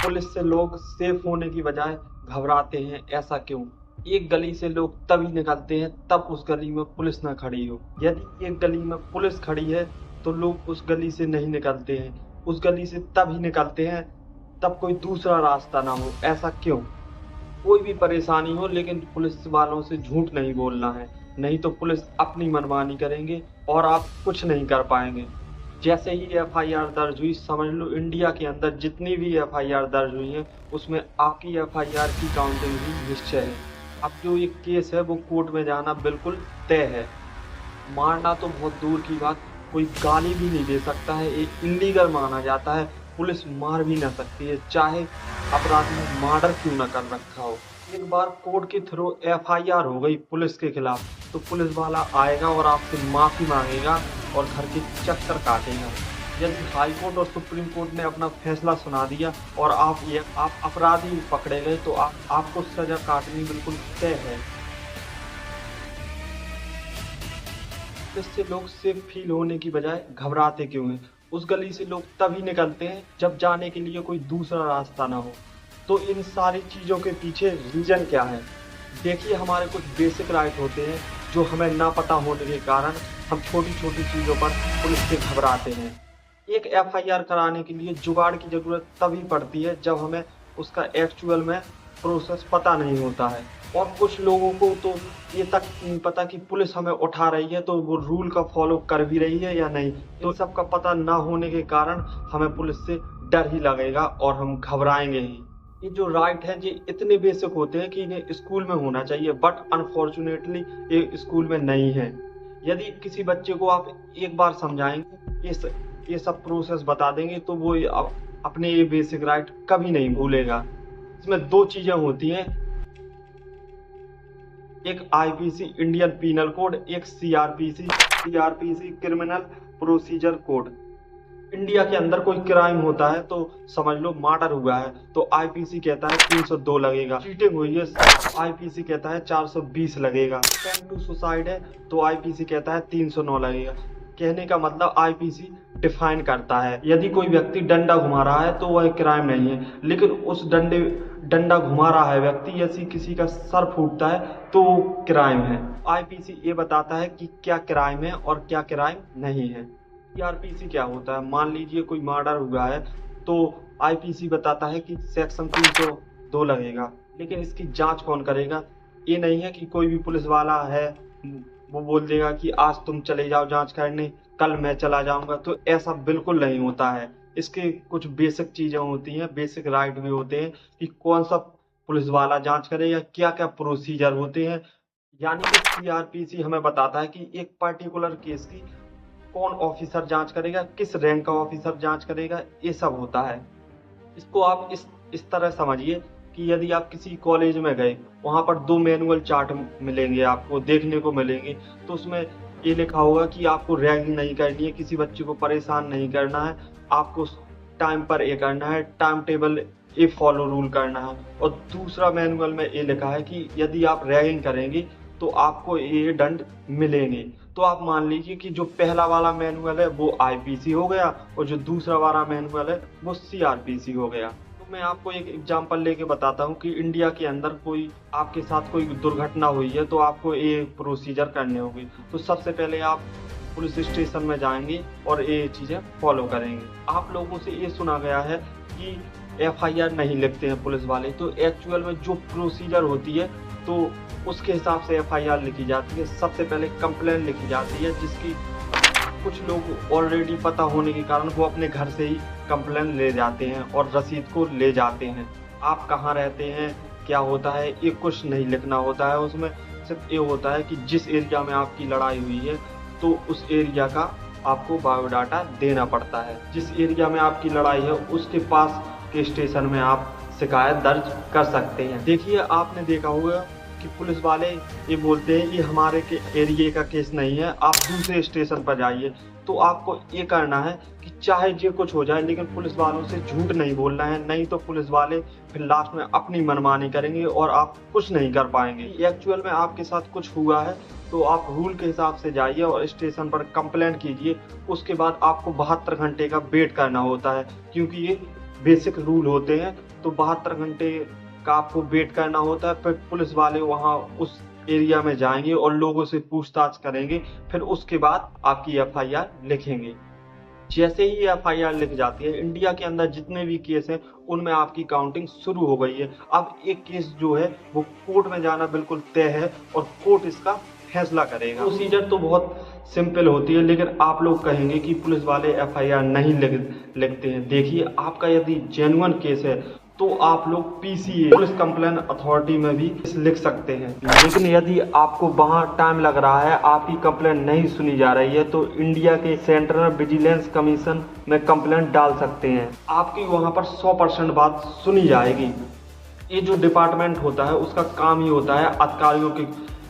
Police से लोग safe होने की बजाय घबराते हैं, ऐसा क्यों? एक गली से लोग तभी निकलते हैं तब उस गली में पुलिस ना खड़ी हो। यदि एक गली में पुलिस खड़ी है तो लोग उस गली से नहीं निकलते हैं। उस गली से तभी निकलते हैं तब कोई दूसरा रास्ता ना हो, ऐसा क्यों? कोई भी परेशानी हो लेकिन पुलिस वालों से झूठ नहीं बोलना है, नहीं तो पुलिस अपनी मनमानी करेंगे और आप कुछ नहीं कर पाएंगे। जैसे ही एफआईआर दर्ज हुई, समझ लो इंडिया के अंदर जितनी भी एफआईआर दर्ज हुई है उसमें आपकी एफआईआर की काउंटिंग भी निश्चय है। अब जो ये केस है वो कोर्ट में जाना बिल्कुल तय है। मारना तो बहुत दूर की बात, कोई गाली भी नहीं दे सकता है, ये इलीगल माना जाता है। पुलिस मार भी ना सकती है, चाहे अपराधी ने मर्डर क्यों ना कर रखा हो। एक बार कोर्ट के थ्रू एफआईआर हो गई पुलिस के खिलाफ तो पुलिस वाला आएगा और आपसे माफी मांगेगा और घर के चक्कर काटेगा। यदि हाई कोर्ट और सुप्रीम कोर्ट ने अपना फैसला सुना दिया और आप अपराधी पकड़े गए तो आपको सजा काटनी बिल्कुल तय है। इससे लोग सेफ फील होने की बजाय घबराते क्यों हैं? उस गली से लोग तभी निकलते हैं जब जाने के लिए कोई दूसरा रास्ता ना हो। तो इन सारी चीज़ों के पीछे रीजन क्या है? देखिए, हमारे कुछ बेसिक राइट होते हैं जो हमें ना पता होने के कारण हम छोटी छोटी चीज़ों पर पुलिस से घबराते हैं। एक एफआईआर कराने के लिए जुगाड़ की ज़रूरत तभी पड़ती है जब हमें उसका एक्चुअल में प्रोसेस पता नहीं होता है। और कुछ लोगों को तो ये तक नहीं पता कि पुलिस हमें उठा रही है तो वो रूल का फॉलो कर भी रही है या नहीं। तो सबका पता ना होने के कारण हमें पुलिस से डर ही लगेगा और हम घबराएंगे ही। ये जो राइट है ये इतने बेसिक होते हैं कि इन्हें स्कूल में होना चाहिए, बट अनफॉर्चुनेटली ये स्कूल में नहीं है। यदि किसी बच्चे को आप एक बार समझाएंगे, ये सब प्रोसेस बता देंगे तो वो अपने ये बेसिक राइट कभी नहीं भूलेगा। इसमें दो चीजें होती हैं, एक आईपीसी इंडियन पीनल कोड, एक CrPC criminal procedure code. India के अंदर कोई क्राइम होता है तो समझ लो मर्डर हुआ है तो आईपीसी कहता है 302 लगेगा, चीटिंग हुई है आईपीसी कहता है 420 लगेगा, अटेम्प्ट टू सुसाइड है तो आईपीसी कहता है 309 लगेगा। कहने का मतलब आईपीसी डिफाइन करता है। यदि कोई व्यक्ति डंडा घुमा रहा है तो वह क्राइम नहीं है, लेकिन उस डंडा घुमा रहा है व्यक्ति, यदि किसी का सर फूटता है तो वो क्राइम है। आईपीसी ये बताता है कि क्या क्राइम है और क्या क्राइम नहीं है। सीआरपीसी क्या होता है? मान लीजिए कोई मर्डर हुआ है तो आईपीसी बताता है कि सेक्शन 302 लगेगा, लेकिन इसकी जांच कौन करेगा? ये नहीं है कि कोई भी पुलिस वाला है वो बोल देगा कि आज तुम चले जाओ जांच करने, कल मैं चला जाऊंगा, तो ऐसा बिल्कुल नहीं होता है। इसके कुछ बेसिक चीजें होती हैं, बेसिक राइट भी होते हैं कि कौन सा पुलिस वाला जांच करे या क्या क्या प्रोसीजर होते हैं। यानी कि सीआरपीसी हमें बताता है कि एक पर्टिकुलर केस की कौन ऑफिसर जांच करेगा, किस रैंक का ऑफिसर जांच करेगा, ये सब होता है। इसको आप इस तरह समझिए कि यदि आप किसी कॉलेज में गए, वहाँ पर 2 मैनुअल चार्ट मिलेंगे, आपको देखने को मिलेंगे, तो उसमें ये लिखा होगा कि आपको रैगिंग नहीं करनी है, किसी बच्चे को परेशान नहीं करना है, आपको टाइम पर ये करना है, टाइम टेबल ये फॉलो रूल करना है। और दूसरा मैनुअल में ये लिखा है कि यदि आप रैगिंग करेंगे तो आपको ये दंड मिलेंगे। तो आप मान लीजिए कि जो पहला वाला मैनुअल है वो आईपीसी हो गया और जो दूसरा वाला मैनुअल है वो सीआरपीसी हो गया। तो मैं आपको एक एग्जांपल लेके बताता हूँ कि इंडिया के अंदर कोई आपके साथ कोई दुर्घटना हुई है तो आपको ये प्रोसीजर करने होंगे। तो सबसे पहले आप पुलिस स्टेशन में जाएंगे और ये चीज़ें फॉलो करेंगे। आप लोगों से ये सुना गया है कि एफआईआर नहीं लिखते हैं पुलिस वाले, तो एक्चुअल में जो प्रोसीजर होती है तो उसके हिसाब से एफआईआर लिखी जाती है। सबसे पहले कंप्लेंट लिखी जाती है, जिसकी कुछ लोग ऑलरेडी पता होने के कारण वो अपने घर से ही कंप्लेंट ले जाते हैं और रसीद को ले जाते हैं। आप कहाँ रहते हैं, क्या होता है, ये कुछ नहीं लिखना होता है। उसमें सिर्फ ये होता है कि जिस एरिया में आपकी लड़ाई हुई है तो उस एरिया का आपको बायोडाटा देना पड़ता है। जिस एरिया में आपकी लड़ाई है उसके पास के स्टेशन में आप शिकायत दर्ज कर सकते हैं। देखिए, आपने देखा होगा कि पुलिस वाले ये बोलते हैं ये हमारे के एरिया का केस नहीं है, आप दूसरे स्टेशन पर जाइए। तो आपको ये करना है कि चाहे जो कुछ हो जाए लेकिन पुलिस वालों से झूठ नहीं बोलना है, नहीं तो पुलिस वाले फिर लास्ट में अपनी मनमानी करेंगे और आप कुछ नहीं कर पाएंगे। एक्चुअल में आपके साथ कुछ हुआ है तो आप रूल के हिसाब से जाइए और स्टेशन पर कंप्लेंट कीजिए। उसके बाद आपको 72 घंटे का वेट करना होता है, क्योंकि ये बेसिक रूल होते हैं। तो 72 घंटे का आपको वेट करना होता है, फिर पुलिस वाले वहां उस एरिया में जाएंगे और लोगों से पूछताछ करेंगे, फिर उसके बाद आपकी एफआईआर लिखेंगे। जैसे ही एफआईआर लिख जाती है, इंडिया के अंदर जितने भी केस हैं उनमें आपकी काउंटिंग शुरू हो गई है। अब एक केस जो है वो कोर्ट में जाना बिल्कुल तय है और कोर्ट इसका फैसला करेगा। प्रोसीजर तो बहुत सिंपल होती है, लेकिन आप लोग कहेंगे कि पुलिस वाले एफआईआर नहीं लिखते हैं। देखिए, आपका यदि जेन्युइन केस है तो आप लोग पीसीए पुलिस कंप्लेंट अथॉरिटी में भी लिख सकते हैं। लेकिन यदि आपको वहां टाइम लग रहा है, आपकी कंप्लेंट नहीं सुनी जा रही है, तो इंडिया के सेंट्रल विजिलेंस कमीशन में कंप्लेंट डाल सकते हैं। आपकी वहां पर 100% बात सुनी जाएगी। ये जो डिपार्टमेंट होता है उसका काम ही होता है अधिकारियों के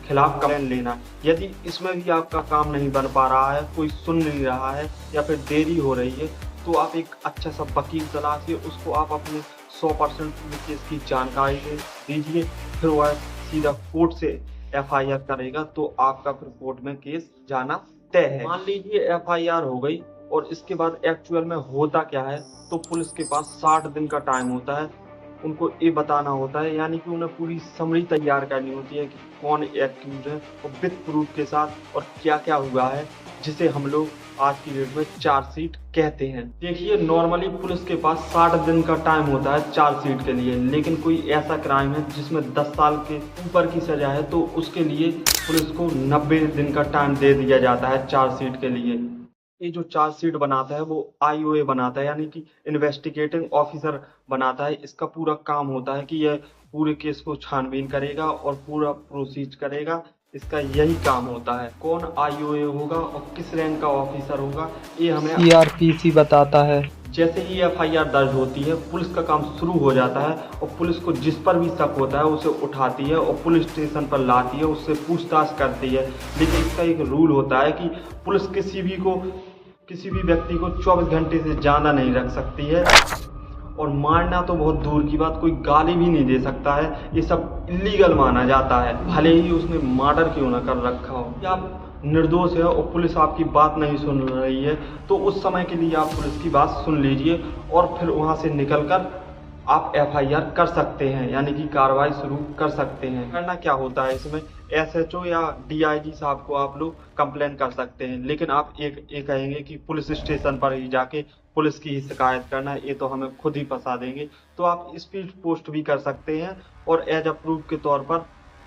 खिलाफ कंप्लेंट लेना। यदि इसमें भी आपका काम नहीं बन पा रहा है, कोई सुन नहीं रहा है या फिर देरी हो रही है, तो आप एक अच्छा सा वकील तलाशिए, उसको आप अपने 100% केस की जानकारी दीजिए, फिर वह सीधा कोर्ट से एफआईआर करेगा, तो आपका फिर कोर्ट में केस जाना तय है। मान लीजिए एफआईआर हो गई और इसके बाद एक्चुअल में होता क्या है, तो पुलिस के पास 60 दिन का टाइम होता है। उनको ये बताना होता है, यानी कि उन्हें पूरी समरी तैयार करनी होती है कि कौन एक्यूज है और विद प्रूफ के साथ और क्या क्या हुआ है, जिसे हम लोग आज की डेट में चार्जशीट कहते हैं। देखिए, नॉर्मली पुलिस के पास 60 दिन का टाइम होता है चार्जशीट के लिए, लेकिन कोई ऐसा क्राइम है जिसमें 10 साल के ऊपर की सजा है, तो उसके लिए पुलिस को 90 दिन का टाइम दे दिया जाता है चार्जशीट के लिए। ये जो चार्जशीट बनाता है वो आईओए बनाता है, यानी कि इन्वेस्टिगेटिंग ऑफिसर बनाता है। इसका पूरा काम होता है कि यह पूरे केस को छानबीन करेगा और पूरा प्रोसीज करेगा। इसका यही काम होता है। कौन आईओए होगा और किस रैंक का ऑफिसर होगा, ये हमें सीआरपीसी बताता है। जैसे ही एफआईआर दर्ज होती है, पुलिस का काम शुरू हो जाता है और पुलिस को जिस पर भी शक होता है उसे उठाती है और पुलिस स्टेशन पर लाती है, उससे पूछताछ करती है। लेकिन इसका एक रूल होता है कि पुलिस किसी भी व्यक्ति को 24 घंटे से ज़्यादा नहीं रख सकती है, और मारना तो बहुत दूर की बात, कोई गाली भी नहीं दे सकता है। ये सब इलीगल माना जाता है, भले ही उसने मर्डर क्यों ना कर रखा हो। या आप निर्दोष है और पुलिस आपकी बात नहीं सुन रही है, तो उस समय के लिए आप पुलिस की बात सुन लीजिए और फिर वहां से निकलकर आप एफआईआर कर सकते हैं, यानी कि कार्रवाई शुरू कर सकते हैं। करना क्या होता है इसमें, एसएचओ या डीआईजी साहब को आप लोग कंप्लेन कर सकते हैं, लेकिन आप एक कहेंगे कि पुलिस स्टेशन पर ही जाके पुलिस की ही शिकायत करना है, ये तो हमें खुद ही फंसा देंगे। तो आप स्पीड पोस्ट भी कर सकते हैं और एज अ प्रूफ के तौर पर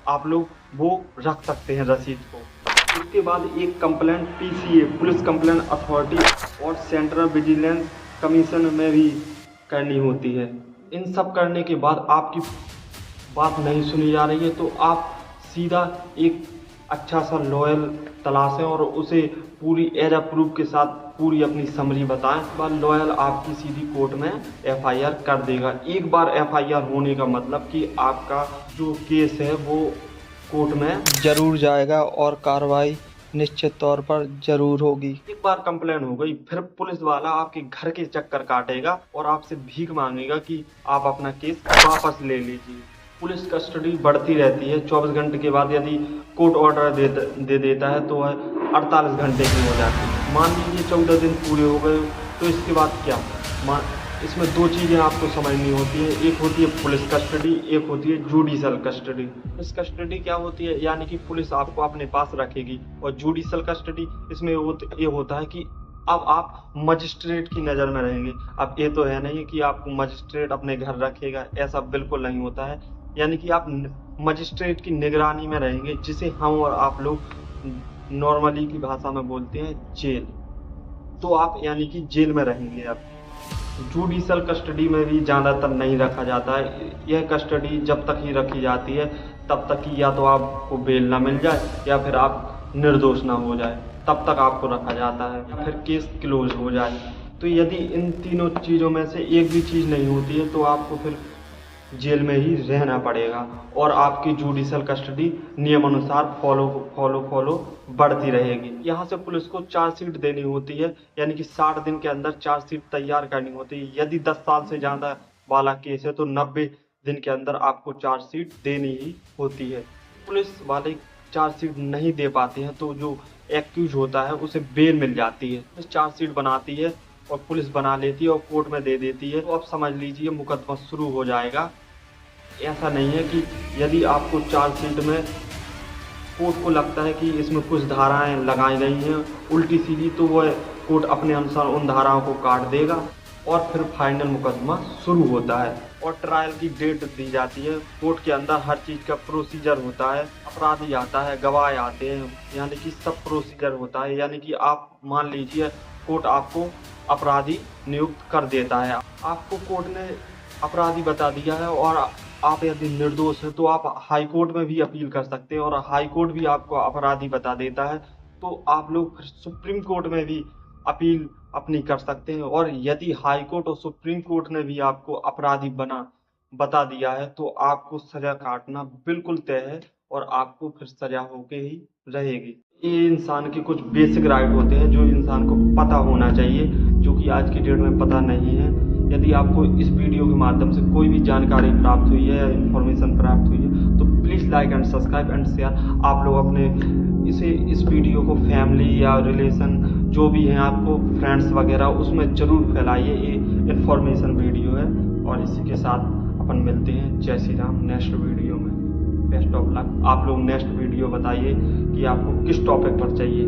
आप लोग वो रख सकते हैं रसीद को। उसके बाद एक complaint PCA police complaint authority और सेंट्रल विजिलेंस कमीशन में भी करनी होती है। इन सब करने के बाद आपकी बात नहीं सुनी जा रही है, तो आप सीधा एक अच्छा सा लॉयर तलाशें और उसे पूरी एज अ प्रूफ के साथ पूरी अपनी समरी बताएं। बाद लॉयर आपकी सीधी कोर्ट में एफआईआर कर देगा। एक बार एफआईआर होने का मतलब कि आपका जो केस है वो कोर्ट में जरूर जाएगा और कार्रवाई निश्चित तौर पर जरूर होगी। एक बार कंप्लेन हो गई, फिर पुलिस वाला आपके घर के चक्कर काटेगा और आपसे भीख मांगेगा कि आप अपना केस वापस ले लीजिए। पुलिस कस्टडी बढ़ती रहती है। 24 घंटे के बाद यदि कोर्ट ऑर्डर दे देता है तो वह 48 घंटे की हो जाती है। मान लीजिए 14 दिन पूरे हो गए, तो इसके बाद क्या, इसमें दो चीज़ें आपको समझनी होती है। एक होती है पुलिस कस्टडी, एक होती है जुडिशल कस्टडी। पुलिस कस्टडी क्या होती है, यानी कि पुलिस आपको अपने पास रखेगी, और जुडिशल कस्टडी इसमें ये होता है कि अब आप मजिस्ट्रेट की नज़र में रहेंगे। अब ये तो है नहीं कि आपको मजिस्ट्रेट अपने घर रखेगा, ऐसा बिल्कुल नहीं होता है। यानी कि आप मजिस्ट्रेट की निगरानी में रहेंगे, जिसे हम और आप लोग नॉर्मली की भाषा में बोलते हैं जेल। तो आप यानी कि जेल में रहेंगे। अब जुडिशल कस्टडी में भी ज़्यादातर नहीं रखा जाता है। यह कस्टडी जब तक ही रखी जाती है तब तक ही या तो आपको बेल ना मिल जाए या फिर आप निर्दोष ना हो जाए, तब तक आपको रखा जाता है, या फिर केस क्लोज हो जाए। तो यदि इन तीनों चीज़ों में से एक भी चीज़ नहीं होती है तो आपको फिर जेल में ही रहना पड़ेगा, और आपकी जुडिशल कस्टडी नियम अनुसार फॉलो बढ़ती रहेगी। यहाँ से पुलिस को चार्जशीट देनी होती है, यानी कि 60 दिन के अंदर चार्जशीट तैयार करनी होती है। यदि 10 साल से ज़्यादा वाला केस है तो 90 दिन के अंदर आपको चार्जशीट देनी ही होती है। पुलिस वाले चार्जशीट नहीं दे पाते हैं तो जो एक्यूज होता है उसे बेल मिल जाती है। चार्जशीट बनाती है और पुलिस बना लेती है और कोर्ट में दे देती है, तो अब समझ लीजिए मुकदमा शुरू हो जाएगा। ऐसा नहीं है कि यदि आपको चार्जशीट में कोर्ट को लगता है कि इसमें कुछ धाराएं लगाई गई हैं उल्टी सीधी, तो वह कोर्ट अपने अनुसार उन धाराओं को काट देगा और फिर फाइनल मुकदमा शुरू होता है और ट्रायल की डेट दी जाती है। कोर्ट के अंदर हर चीज़ का प्रोसीजर होता है, अपराधी आता है, गवाह आते हैं, यानी कि सब प्रोसीजर होता है। यानी कि आप मान लीजिए कोर्ट आपको अपराधी नियुक्त कर देता है, आपको कोर्ट ने अपराधी बता दिया है और आप यदि निर्दोष हैं तो आप हाई कोर्ट में भी अपील कर सकते हैं और हाई कोर्ट भी आपको अपराधी बता देता है, तो आप लोग फिर सुप्रीम कोर्ट में भी अपील अपनी कर सकते हैं। और यदि हाई कोर्ट और सुप्रीम कोर्ट ने भी आपको अपराधी बता दिया है तो आपको सजा काटना बिल्कुल तय है और आपको फिर सजा होके ही रहेगी। ये इंसान के कुछ बेसिक राइट होते हैं जो इंसान को पता होना चाहिए, जो कि आज की डेट में पता नहीं है। यदि आपको इस वीडियो के माध्यम से कोई भी जानकारी प्राप्त हुई है या इन्फॉर्मेशन प्राप्त हुई है तो please like and subscribe and share. आप लोग अपने इस वीडियो को फैमिली या रिलेशन जो भी हैं आपको फ्रेंड्स वगैरह उसमें ज़रूर फैलाइए। ये इन्फॉर्मेशन वीडियो है और इसी के साथ अपन मिलते हैं। जय श्री राम। नेक्स्ट वीडियो में बेस्ट ऑफ लक। आप लोग नेक्स्ट वीडियो बताइए कि आपको किस टॉपिक पर चाहिए।